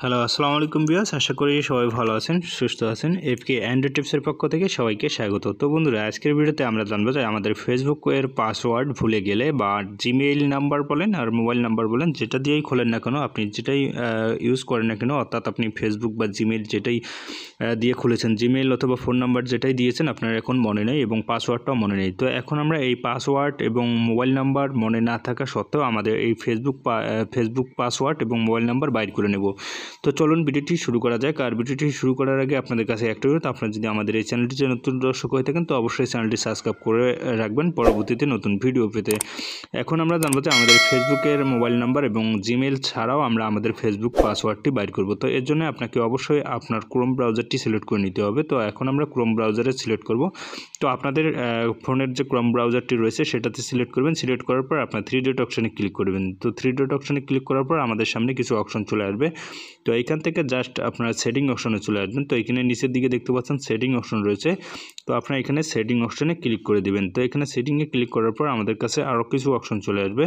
Hello, আসসালামু আলাইকুম viewers. আশা করি সবাই ভালো আছেন, সুস্থ আছেন। এফকে অ্যান্ড্রয়েড টিপসের পক্ষ থেকে সবাইকে স্বাগত। তো বন্ধুরা, আজকের ভিডিওতে আমরা জানবো যে আমাদের ফেসবুকের পাসওয়ার্ড ভুলে গেলে বা জিমেইল নাম্বার বলেন আর মোবাইল নাম্বার বলেন, যেটা দিয়েই খোলেন না কেন, আপনি যেটাই ইউজ করেন না কেন, অর্থাৎ আপনি ফেসবুক বা জিমেইল যেটাই দিয়ে খুলেছেন, জিমেইল অথবা ফোন নাম্বার যেটাই দিয়েছেন আপনার এখন মনে নেই এবং পাসওয়ার্ডটাও মনে নেই। তো এখন আমরা এই পাসওয়ার্ড এবং মোবাইল নাম্বার মনে না থাকা সত্ত্বেও আমাদের এই ফেসবুক পাসওয়ার্ড এবং মোবাইল নাম্বার বাইর করে নেব। তো চলুন ভিডিওটি শুরু করা যাক। আর ভিডিওটি শুরু করার আগে আপনাদের কাছে একটা অনুরোধ, আপনারা যদি আমাদের এই চ্যানেলটিতে নতুন দর্শক হয়ে থাকেন তো অবশ্যই চ্যানেলটি সাবস্ক্রাইব করে রাখবেন পরবর্তীতে নতুন ভিডিও পেতে। এখন আমরা জানবো যে আমাদের ফেসবুকের মোবাইল নাম্বার এবং জিমেল ছাড়াও আমরা আমাদের ফেসবুক পাসওয়ার্ডটি বাইর করব। তো এর জন্য আপনাকে অবশ্যই আপনার ক্রোম ব্রাউজারটি সিলেক্ট করে নিতে হবে। তো এখন আমরা ক্রোম ব্রাউজারে সিলেক্ট করব। তো আপনাদের ফোনের যে ক্রোম ব্রাউজারটি রয়েছে সেটাতে সিলেক্ট করবেন। সিলেক্ট করার পর আপনার 3 ডট অপশানে ক্লিক করবেন। তো 3 ডট অপশানে ক্লিক করার পর আমাদের সামনে কিছু অপশন চলে আসবে। তো এইখান থেকে জাস্ট আপনারা সেটিং অপশনে চলে আসবেন। তো এখানে নিচের দিকে দেখতে পাচ্ছেন সেটিং অপশন রয়েছে। তো আপনারা এখানে সেটিং অপশনে ক্লিক করে দিবেন। তো এখানে সেটিংয়ে ক্লিক করার পর আমাদের কাছে আরও কিছু অপশন চলে আসবে।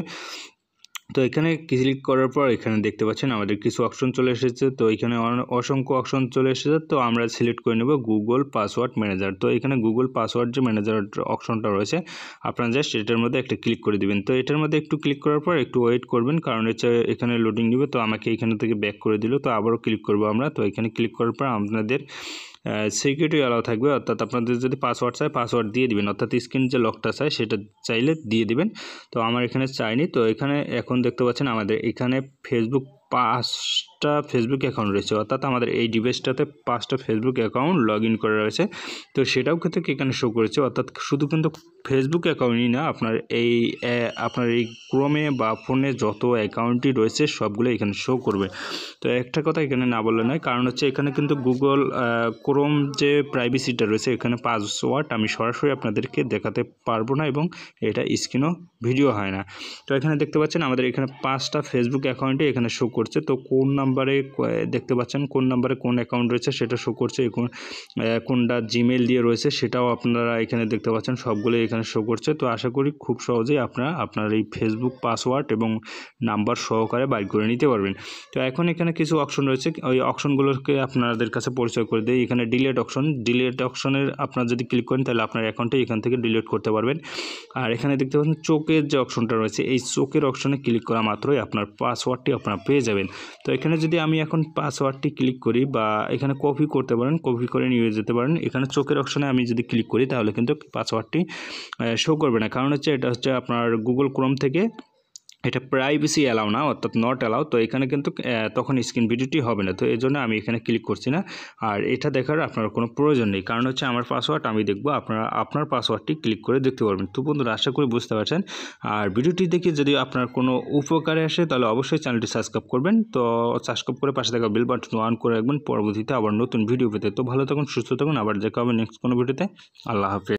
তো এখানে ক্লিক করার পর এখানে দেখতে পাচ্ছেন আমাদের কিছু অপশন চলে এসেছে। তো এখানে অসংখ্য অপশন চলে এসেছে। তো আমরা সিলেক্ট করে নেব গুগল পাসওয়ার্ড ম্যানেজার। তো এখানে গুগল পাসওয়ার্ড যে ম্যানেজার অপশনটা রয়েছে, আপনারা জাস্ট এটার মধ্যে একটা ক্লিক করে দিবেন। তো এটার মধ্যে একটু ক্লিক করার পর একটু ওয়েট করবেন, কারণ এখানে লোডিং নেবে। তো আমাকে এখানে থেকে ব্যাক করে দিল। তো আবারও ক্লিক করবো আমরা। তো এখানে ক্লিক করার পর আপনাদের সিকিউরিটি অ্যালাউ থাকবে, অর্থাৎ আপনাদের যদি পাসওয়ার্ড চায় পাসওয়ার্ড দিয়ে দিবেন, অর্থাৎ স্ক্রিন যে লকটা চায় সেটা চাইলে দিয়ে দিবেন। তো আমার এখানে চাইনি। তো এখানে এখন দেখতে পাচ্ছেন আমাদের এখানে পাঁচটা ফেসবুক অ্যাকাউন্ট রয়েছে, অর্থাৎ আমাদের এই ডিভাইসটাতে 5টা ফেসবুক অ্যাকাউন্ট লগ ইন করা রয়েছে। তো সেটাও কিন্তু এখানে শো করেছে, অর্থাৎ শুধু কিন্তু ফেসবুক অ্যাকাউন্টই না, আপনার এই ক্রোমে বা ফোনে যত অ্যাকাউন্টই রয়েছে সবগুলো এখানে শো করবে। তো একটা কথা এখানে না বললে নয়, কারণ হচ্ছে এখানে কিন্তু গুগল ক্রোম যে প্রাইভেসিটা রয়েছে, এখানে পাসওয়ার্ড আমি সরাসরি আপনাদেরকে দেখাতে পারবো না এবং এটা স্ক্রিনও ভিডিও হয় না। তো এখানে দেখতে পাচ্ছেন আমাদের এখানে 5টা ফেসবুক অ্যাকাউন্টে এখানে শো করছে। তো কোন নাম্বারে দেখতে পাচ্ছেন কোন নাম্বারে কোন অ্যাকাউন্ট রয়েছে সেটা শো করছে, কোনটা জিমেল দিয়ে রয়েছে সেটাও আপনারা এখানে দেখতে পাচ্ছেন, সবগুলোই এখানে শো করছে। তো আশা করি খুব সহজেই আপনারা আপনার এই ফেসবুক পাসওয়ার্ড এবং নাম্বার সহকারে বাইর করে নিতে পারবেন। তো এখন এখানে কিছু অপশন রয়েছে, ওই অপশনগুলোকে আপনাদের কাছে পরিচয় করে দিই। এখানে ডিলিট অপশনের আপনারা যদি ক্লিক করেন তাহলে আপনার অ্যাকাউন্টে এখান থেকে ডিলিট করতে পারবেন। আর এখানে দেখতে পাচ্ছেন চোখের যে অপশনটা রয়েছে, এই চোখের অপশনে ক্লিক করা মাত্রই আপনার পাসওয়ার্ডটি আপনারা পেয়ে যাবেন। তো এখানে যদি আমি এখন পাসওয়ার্ডটি ক্লিক করি, বা এখানে কপি করতে পারেন, কপি করে নিয়ে যেতে পারেন। এখানে চোখের অপশনে আমি যদি ক্লিক করি তাহলে কিন্তু পাসওয়ার্ডটি শো করবে না, কারণ হচ্ছে এটা হচ্ছে আপনার গুগল ক্রোম থেকে এটা প্রাইভেসি অ্যালাউ না, অর্থাৎ নট অ্যালাউ। তো এখানে কিন্তু তখন স্ক্রিন ভিডিওটি হবে না। তো এই জন্য আমি এখানে ক্লিক করছি না। আর এটা দেখার আপনার কোনো প্রয়োজন নেই, কারণ হচ্ছে আমার পাসওয়ার্ড আমি দেখব, আপনারা আপনার পাসওয়ার্ডটি ক্লিক করে দেখতে পারবেন। তো বন্ধুরা, আশা করি বুঝতে পারছেন। আর ভিডিওটি দেখে যদি আপনার কোনো উপকারে আসে তাহলে অবশ্যই চ্যানেলটি সাবস্ক্রাইব করবেন। তো সাবস্ক্রাইব করে পাশে থাকা বেল বাটন অন করে রাখবেন পরবর্তীতে আবার নতুন ভিডিও পেতে। তো ভালো থাকুন, সুস্থ থাকুন, আবার দেখা হবে নেক্সট কোনো ভিডিওতে। আল্লাহ হাফেজ।